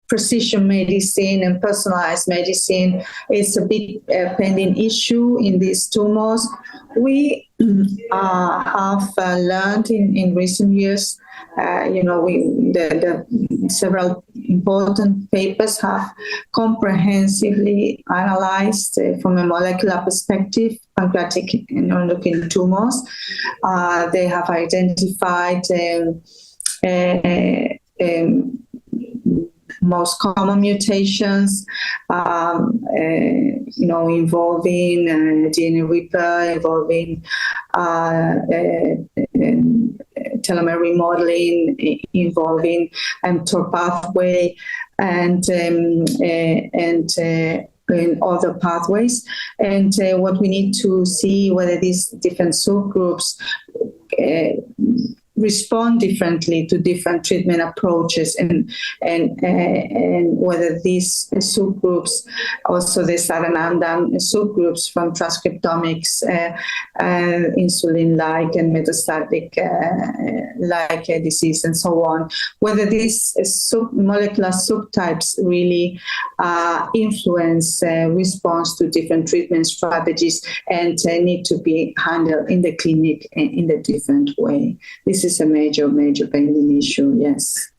precision medicine and personalized medicine is a big pending issue in these tumors. We have learned in recent years, the several important papers have comprehensively analyzed from a molecular perspective pancreatic neuroendocrine tumors. They have identified most common mutations, involving DNA repair, involving telomere remodeling, involving mTOR pathway, and in other pathways. And what we need to see whether these different subgroups respond differently to different treatment approaches, and whether these subgroups, also the Saranandam subgroups from transcriptomics, insulin-like and metastatic like disease and so on, whether these molecular subtypes really influence response to different treatment strategies and need to be handled in the clinic in a different way. This is a major pending issue, yes.